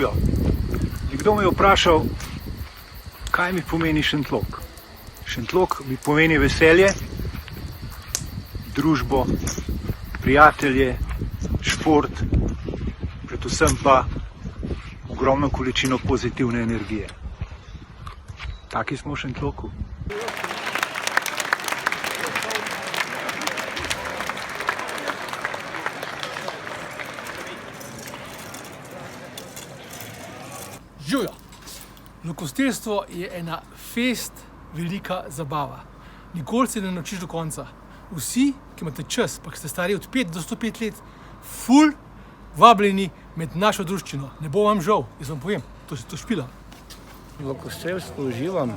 Živijo. Nekdo me je vprašal, kaj mi pomeni Šentlok. Šentlok mi pomeni veselje, družbo, prijatelje, šport, predvsem pa ogromno količino pozitivne energije. Taki smo v Šentloku. Živjo! Lokostrelstvo je ena fest velika zabava. Nikoli se ne naučiš do konca. Vsi, ki imate čas, pa ki ste stari od 5 do 105 let, ful vabljeni med našo druščino. Ne bo vam žal, jaz vam povem, to špila. Lokostrelstvo uživam.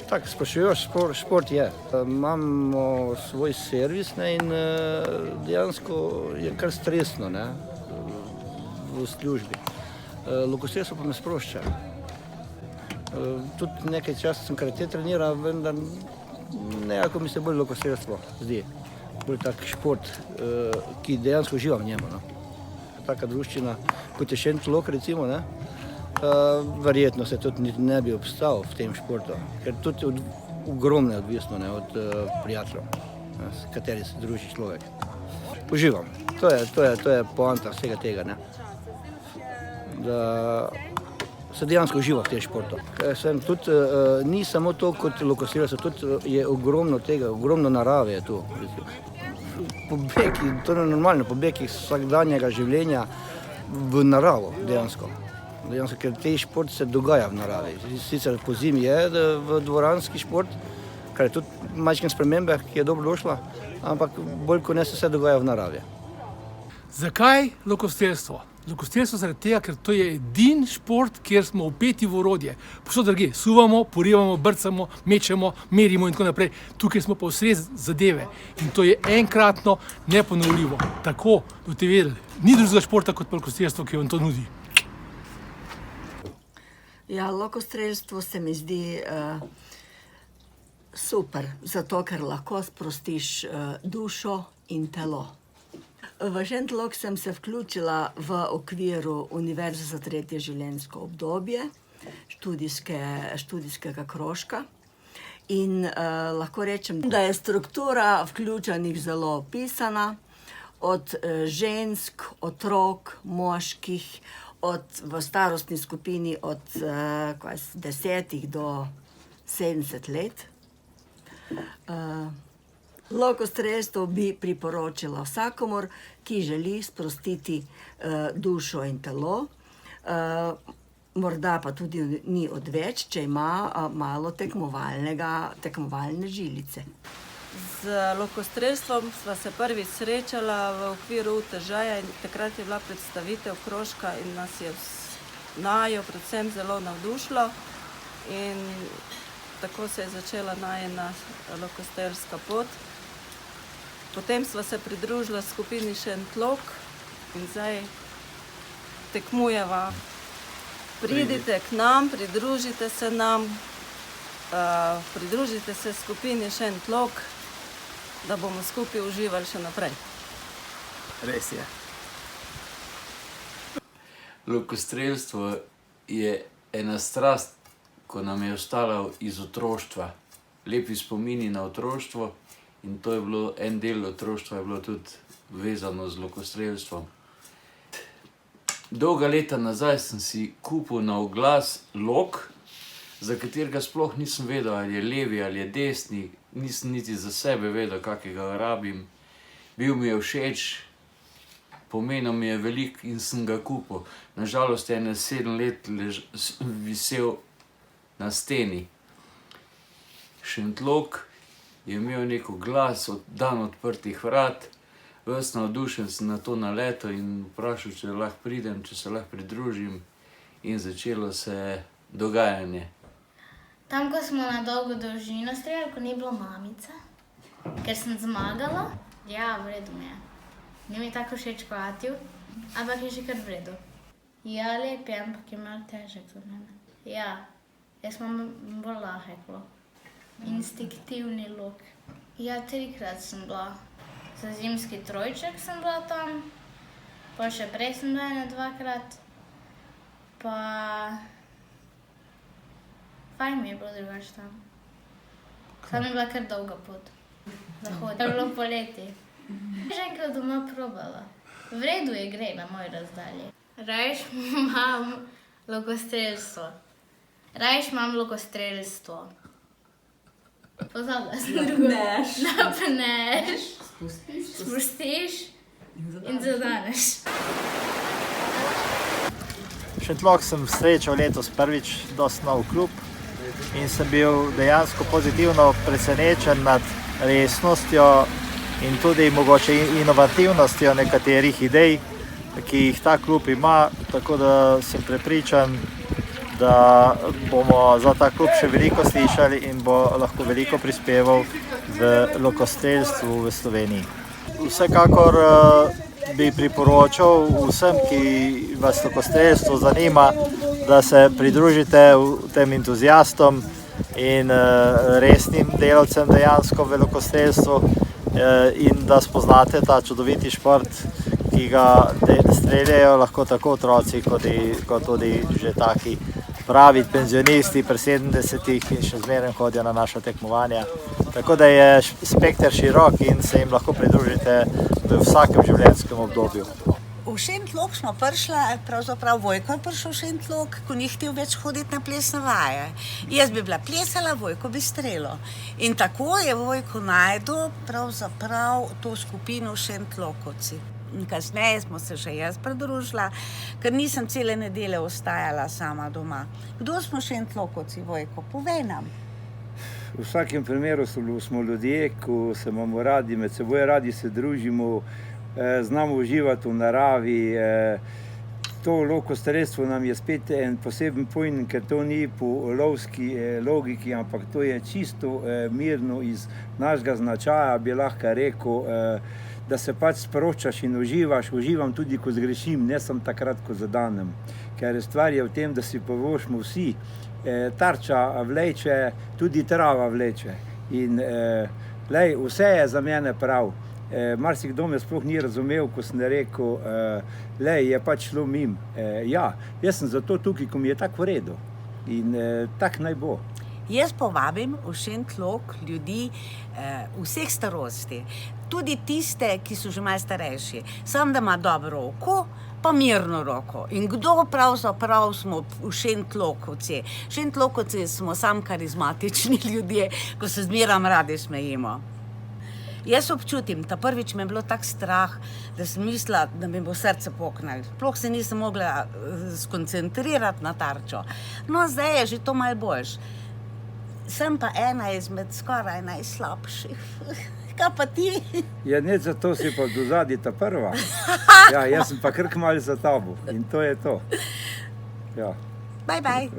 Tak sprašujoč šport je. Imamo svoj servis in dejansko je kar stresno v službi. Lokostrelstvo pa me sprošča. Tudi nekaj časa sem karate treniral, vendar nekako mi se bolj lokostrelstvo zdi. Bolj tak šport, ki dejansko uživam v njemu. Taka druščina, kot je Šentlok recimo, verjetno se tudi ne bi obstal v tem športu, ker tudi ogromno je odvisno od prijateljev, s kateri se druži človek. Uživam. To je poanta vsega tega, da se dejansko uživa v tem športu. Ni samo to kot lokostrelstvo, tudi je ogromno tega, ogromno narave je tu. Pobeg, to je normalno, pobeg iz vsakdanjega življenja v naravo dejansko. Ker te šport se dogaja v naravi. Sicer po zimi je v dvoranski šport, kar je tudi majčkena sprememba, ki je dobro došla, ampak bolj kot ne se vse dogaja v naravi. Zakaj lokostrelstvo? Lokostrelstvo zaradi tega, ker to je edini šport, kjer smo vpeti v orodje. Povsod drugje, suvamo, porivamo, brcamo, mečemo, merimo in tako naprej. Tukaj smo pa vsred zadeve in to je enkratno neponovljivo. Tako, da boste vedeli, ni drugega športa kot lokostrelstvo, ki vam to nudi. Ja, lokostrelstvo se mi zdi super, zato ker lahko sprostiš dušo in telo. V Šentlok sem se vključila v okviru Univerze za tretje življenjsko obdobje, študijskega krožka. In lahko rečem, da je struktura vključenih zelo opisana, od žensk, otrok, moških, v starostni skupini od 10 do 70 let. Lokostrelstvo bi priporočila vsakomur, ki želi sprostiti dušo in telo. Morda pa tudi ni odveč, če ima malo tekmovalne žilice. Z lokostrelstvom sva se prvič srečala v okviru UTŽ-ja in takrat je bila predstavitev krožka in nas je najo predvsem zelo navdušilo. In tako se je začela najina lokostrelska pot. Potem sva se pridružila skupini Šentlok in zdaj tekmujeva. Pridite k nam, pridružite se nam, pridružite se skupini Šentlok, da bomo skupaj uživali še naprej. Res je. Lokostrelstvo je ena strast, ko nam je ostala iz otroštva. Lepi spomini na otroštvo in to je bilo, en del otroštva je bilo tudi vezano z lokostrelstvom. Dolga leta nazaj sem si kupil na oglas lok, za katerega sploh nisem vedel, ali je levi ali je desni, nisem niti za sebe vedel, kakega rabim. Bil mi je všeč, pomenil mi je veliko in sem ga kupil. Nažalost je 7 let visel na steni. Šentlok je imel nek oglas, dan odprtih vrat, ves navdušen sem na to naletel in vprašal, če lahko pridem, če se lahko pridružim in začelo se dogajanje. Tam, ko smo na dolgo dolžino streljali, ko ni bilo mamice, ker sem zmagala, ja, v redu mi je. Ni mi tako všeč kot Atiju, ampak je že kar v redu. Ja, lep je, ampak je malo težek za mene. Ja, jaz imam bolj lahek lok. Instinktivni lok. Ja, 3-krat sem bila. Za zimski trojček sem bila tam, pa še prej sem bila 2-krat. Pa fajn mi je bilo drugače tam. Sam je bila kar dolga pot. Zahod. Je bilo poleti. Že enkrat doma probala. V redu je gre na moj razdalji. Rajš imam lokostrelstvo. Pozabila sem drugo. Napneš. Spustiš in zadaneš. Šentlok sem srečal letos prvič, dosti nov klub in sem bil dejansko pozitivno presenečen nad resnostjo in tudi mogoče inovativnostjo nekaterih idej, ki jih ta klub ima, tako da sem prepričan, da bomo za ta klub še veliko slišali in bo lahko veliko prispeval v lokostrelstvu v Sloveniji. Vsekakor bi priporočal vsem, ki vas lokostrelstvo zanima, da se pridružite tem entuziastom in resnim delavcem dejansko v lokostrelstvu in da spoznate ta čudoviti šport, ki ga streljajo lahko tako otroci, kot tudi že taki pravi penzionisti pri 70-ih in še zmeraj hodijo na naša tekmovanja. Tako da je spekter širok in se jim lahko pridružite v vsakem življenjskem obdobju. V Šentlok smo prišli, pravzaprav Vojko je prišel v Šentlok, ko ni hotel več hoditi na plesne vaje. Jaz bi bila plesala, Vojko bi strelil. In tako je Vojko najdel pravzaprav to skupino Šentlokovci. Kasneje smo se še jaz pridružila, ker nisem cele nedelje ostajala sama doma. Kdo smo Šentlokovci, Vojko? Povej nam. V vsakem primeru smo ljudje, ko se imamo radi, med seboj radi se družimo, znamo uživati v naravi. To lokostrelstvo nam je spet en poseben pojem, ker to ni po lovski logiki, ampak to je čisto mirno iz našega značaja, bi lahko rekel, da se pač sproščaš in uživaš. Uživam tudi, ko zgrešim, ne sem takrat, ko zadanem. Ker stvar je v tem, da si povošimo vsi. Tarča vleče, tudi trava vleče. In vse je za mene prav. Marsikdo me sploh ni razumel, ko sem rekel, je pač šlo mimo. Ja, jaz sem zato tukaj, ko mi je tako v redu. In tako naj bo. Jaz povabim v Šentlok ljudi vseh starosti. Tudi tiste, ki so že malo starejši. Samo da ima dobro oko, pa mirno roko. In kdo pravzaprav smo v Šentlokovci? Šentlokovci smo sam karizmatični ljudje, ko se zmeram radi smejimo. Jaz občutim, ta prvič me je bilo tak strah, da sem mislila, da mi bo srce poknilo. Sploh se nisem mogla skoncentrirati na tarčo. No, zdaj je že to malo boljš. Sem pa ena izmed skoraj najslabših. Kaj pa ti? Ja, ne zato si pa do zadnji ta prva. Ja, jaz sem pa kar kmalu za tabo. In to je to. Ja. Bye, bye.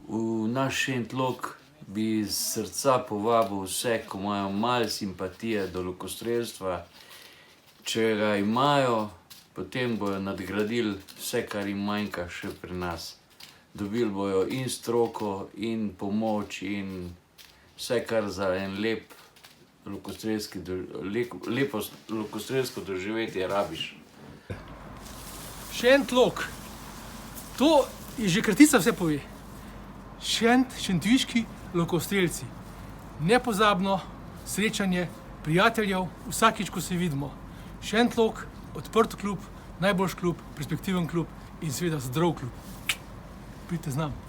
V naš Šentlok bi iz srca povabil vse, ko imajo malo simpatije do lokostrelstva. Če ga imajo, potem bojo nadgradili vse, kar jim manjka še pri nas. Dobili bojo in stroko, in pomoč, in vse, kar za en lepo lokostrelsko doživetje rabiš. Šentlok. To je že kratica vse pove. Šentviški lokostrelci. Nepozabno srečanje prijateljev vsakič, ko se vidimo. Šentlok, odprt klub, najboljši klub, perspektiven klub in seveda zdrav klub. Pridite z nami.